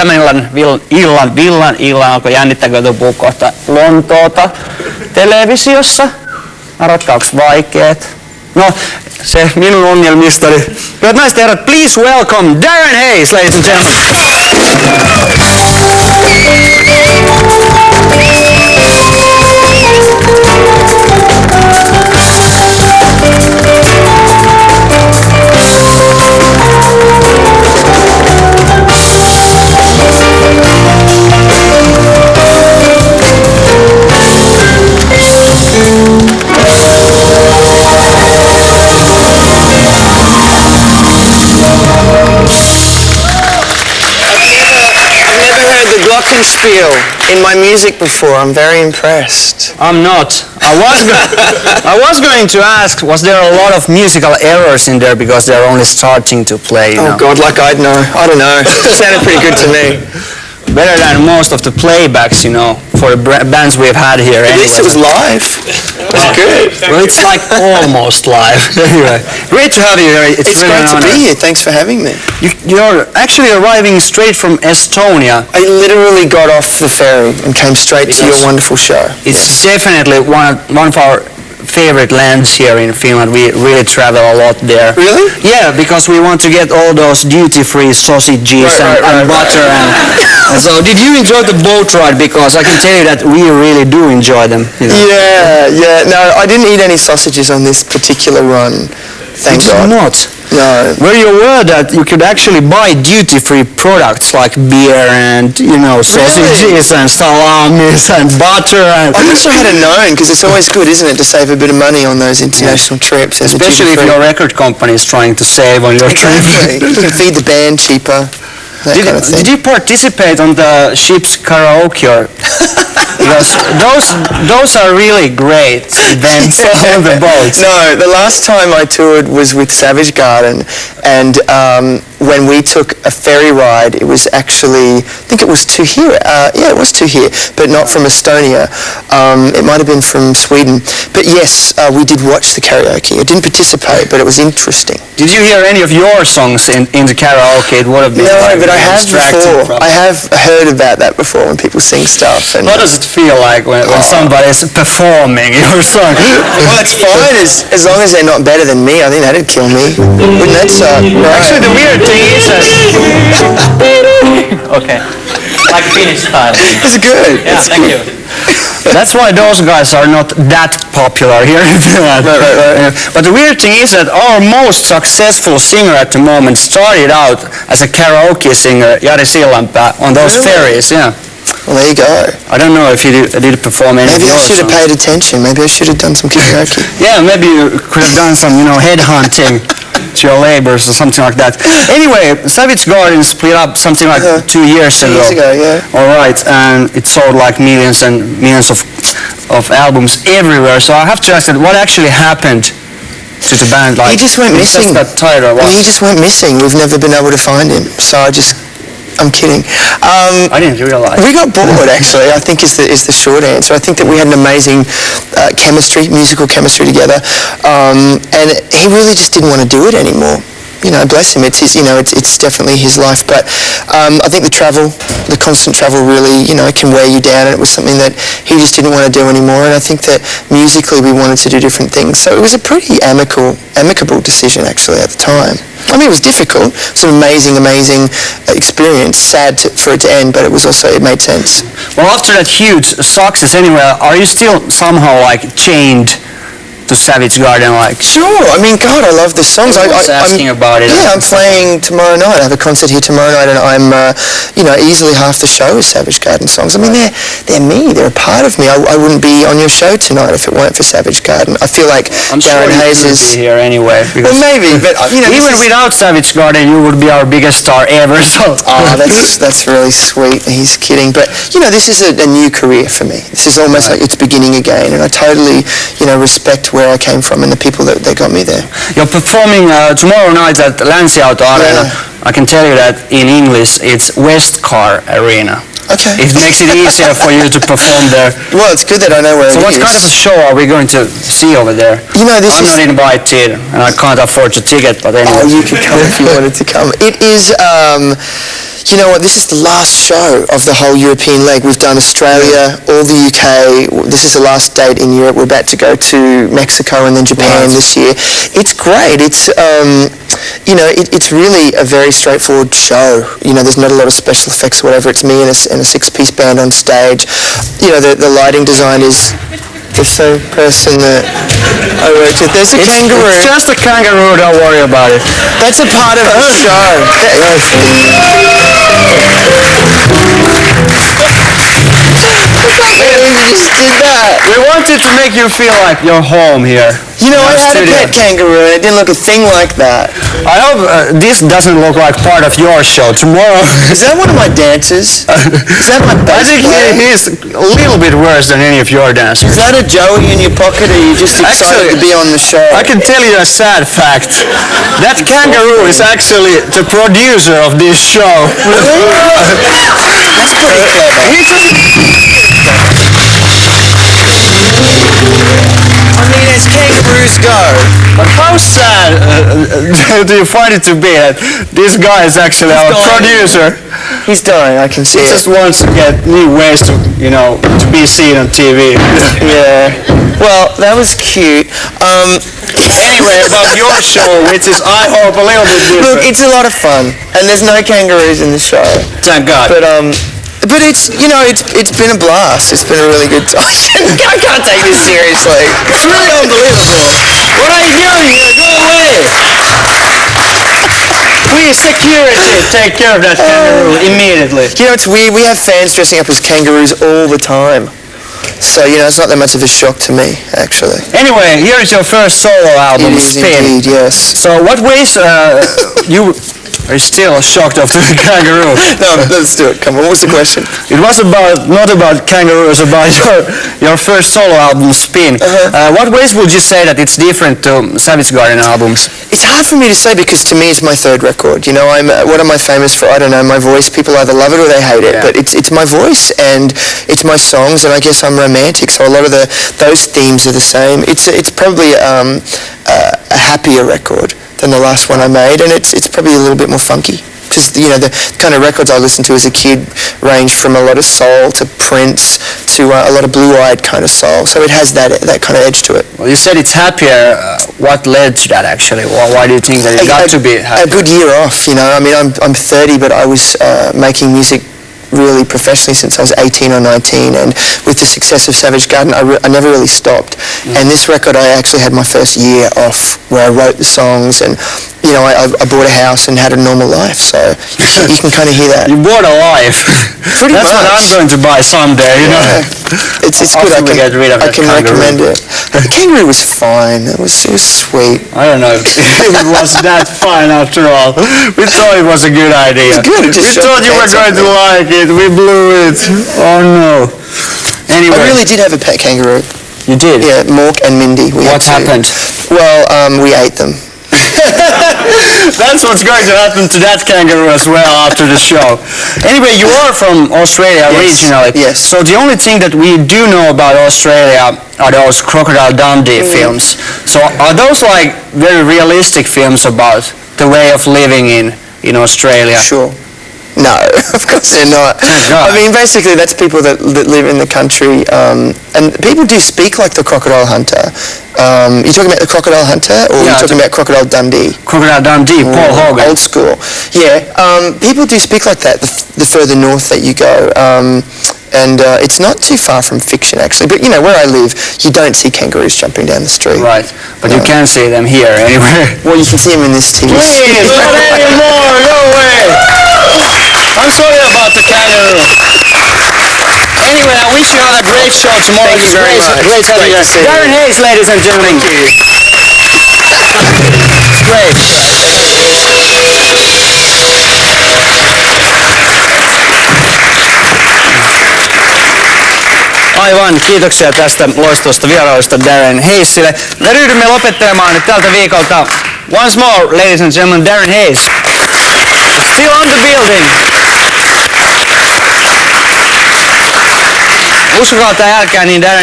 tämän illan alkoi jännittää, kun puhuu kohta Lontoota televisiossa. Arvatkaa, onko vaikeet? No, se minun ongelmistani. Hyvät naiset ja herrat, please welcome Darren Hayes, ladies and gentlemen. Glockenspiel in my music before. I'm very impressed. I'm not. I was going to ask, was there a lot of musical errors in there because they're only starting to play? Oh God, like I'd know. I don't know. It sounded pretty good to me. Better than most of the playbacks, you know, for the bands we've had here. At least it was live. That's good. Well, it's like almost live. Anyway, great to have you here. It's great to be here. Thanks for having me. You're actually arriving straight from Estonia. I literally got off the ferry and came straight to your wonderful show. It's definitely one of our favorite lands here in Finland. We really travel a lot there. Really? Yeah, because we want to get all those duty-free sausages and butter. And so, did you enjoy the boat ride? Because I can tell you that we really do enjoy them. You know? Yeah. No, I didn't eat any sausages on this particular run. Thank God. Not? No. Were you aware that you could actually buy duty-free products like beer and, you know, sausages and salamis and butter? And I wish I had known, because it's always good, isn't it, to save a bit of money on those international trips. Especially if your record company is trying to save on your trip. You can feed the band cheaper. Did you participate on the ship's karaoke? Because those are really great events on the boats. No, the last time I toured was with Savage Garden, and when we took a ferry ride, it was actually, I think it was to here. Yeah, it was to here, but not from Estonia. It might have been from Sweden. But yes, we did watch the karaoke. I didn't participate, but it was interesting. Did you hear any of your songs in the karaoke? It would have been but I have before. I have heard about that before when people sing stuff. And what does it feel like when somebody's performing your song? Well, it's fine as long as they're not better than me. I think that'd kill me. Wouldn't that suck? Right. Actually, the weird thing is that... Okay. Like Finnish style. It's good. Yeah, thank you. That's why those guys are not that popular here in Finland. Right. But the weird thing is that our most successful singer at the moment started out as a karaoke singer, Jari Sillanpää, on those ferries. Yeah. Well, there you go. I don't know if you did perform any. Maybe I should have paid attention. Maybe I should have done some karaoke. Yeah, maybe you could have done some, headhunting to your neighbors or something like that. Anyway, Savage Garden split up something like 2 years ago. 2 years ago, yeah. All right, and it sold like millions and millions of albums everywhere. So I have to ask that, what actually happened to the band? Like, he just went missing. Just got tired or what? He just went missing. We've never been able to find him. So I'm kidding. I didn't realize. We got bored, actually, I think is the short answer. I think that we had an amazing musical chemistry together, and he really just didn't want to do it anymore. Bless him. It's his, it's definitely his life. But I think the constant travel really, can wear you down, and it was something that he just didn't want to do anymore. And I think that musically we wanted to do different things. So it was a pretty amicable decision, actually, at the time. I mean, it was difficult. It was an amazing experience. Sad for it to end, but it made sense. Well, after that huge success anyway, are you still somehow chained to Savage Garden? Sure. I mean, God, I love the songs. I was asking about it. Yeah, I'm playing tomorrow night. I have a concert here tomorrow night, and I'm, easily half the show is Savage Garden songs. I mean, they're me. They're a part of me. I wouldn't be on your show tonight if it weren't for Savage Garden. I feel like Darren Hayes is here anyway. Well, maybe, but even without Savage Garden, you would be our biggest star ever. So. Oh, that's really sweet. He's kidding, but this is a new career for me. This is almost like it's beginning again, and I totally, respect where I came from and the people that got me there. You're performing tomorrow night at Länsiauto Arena. I can tell you that in English it's Westcar Arena. Okay. It makes it easier for you to perform there. Well, it's good that I know where it is. So what kind of a show are we going to see over there? I'm not invited, and I can't afford a ticket, but anyway. Oh, you could come if you wanted to come. It is... you know what, this is the last show of the whole European leg. We've done Australia, all the UK. This is the last date in Europe. We're about to go to Mexico and then Japan this year. It's great. It's it's really a very straightforward show. There's not a lot of special effects or whatever. It's me and a six-piece band on stage. The lighting design is the same person that I worked with. There's a kangaroo. It's just a kangaroo, don't worry about it. That's a part of the show. You just did that. We wanted to make you feel like you're home here. I had a pet kangaroo and it didn't look a thing like that. I hope this doesn't look like part of your show tomorrow. Is that one of my dancers? Is that my bass I think player? he's a little bit worse than any of your dancers. Is that a Joey in your pocket, or are you just excited to be on the show? I can tell you a sad fact. That kangaroo is actually the producer of this show. Really? That's pretty clever. He just... I mean, as kangaroos go. But how sad do you find it to be that this guy is actually our producer? He's dying, I can see He it. just wants to get new ways to, to be seen on TV. Yeah. Well, that was cute. Anyway, about your show, which is, I hope, a little bit different. Look, it's a lot of fun, and there's no kangaroos in the show. Thank God. But it's it's been a blast. It's been a really good time. I can't take this seriously. It's really unbelievable. What are you doing here? Go away! Please, security, take care of that kangaroo immediately. It's weird. We have fans dressing up as kangaroos all the time. So, it's not that much of a shock to me, actually. Anyway, here is your first solo album, It is Spin. indeed, yes. So what ways you are still shocked of the kangaroo? No, let's do it. Come on, what was the question? It was not about kangaroos, about your first solo album, Spin. What ways would you say that it's different to Savage Garden albums? It's hard for me to say because to me it's my third record. What am I famous for? I don't know. My voice. People either love it or they hate it. Yeah. But it's my voice and it's my songs, and I guess I'm romantic, so a lot of those themes are the same. It's probably a happier record than the last one I made, and it's probably a little bit more funky. Because the kind of records I listened to as a kid ranged from a lot of soul to Prince to a lot of blue-eyed kind of soul. So it has that kind of edge to it. Well, you said it's happier. What led to that, actually? Why do you think that it got to be happier? A good year off, I mean, I'm 30, but I was making music really professionally since I was 18 or 19, and with the success of Savage Garden, I never really stopped. And this record, I actually had my first year off where I wrote the songs, and I bought a house and had a normal life, so you can kind of hear that. You bought a life. Pretty That's much. what I'm going to buy someday, It's good. I can recommend it. The kangaroo was fine. It was sweet. I don't know if it was that fine after all. We thought it was a good idea. It was good. We thought you were going to like it. We blew it. Oh no. Anyway. I really did have a pet kangaroo. You did? Yeah, Mork and Mindy. What happened? Well, we ate them. That's what's going to happen to that kangaroo as well after the show. Anyway, you are from Australia originally. Yes. So the only thing that we do know about Australia are those Crocodile Dundee films. So are those like very realistic films about the way of living in Australia? Sure. No, of course they're not. I mean, basically, that's people that live in the country, and people do speak like the crocodile hunter. You're talking about the crocodile hunter, or you're talking about Crocodile Dundee? Crocodile Dundee, Paul Hogan. Old school. Yeah, people do speak like that the further north that you go. And it's not too far from fiction, actually. But, where I live, you don't see kangaroos jumping down the street. Right, but you can see them here anywhere. Well, you can see them in this TV. Please, not anymore, no way! I'm sorry about the kangaroo. Anyway, I wish you all a great show tomorrow. Thank you very much. Great having you. Darren Hayes, ladies and gentlemen. Thank you. It's great. Aivan, kiitoksia tästä loistavasta vierailusta Darren Hayesille. Me ryhdymme lopettelemaan nyt tältä viikolta. Once more, ladies and gentlemen, Darren Hayes. Still on the building. Uskokaa tai älkää, niin Darren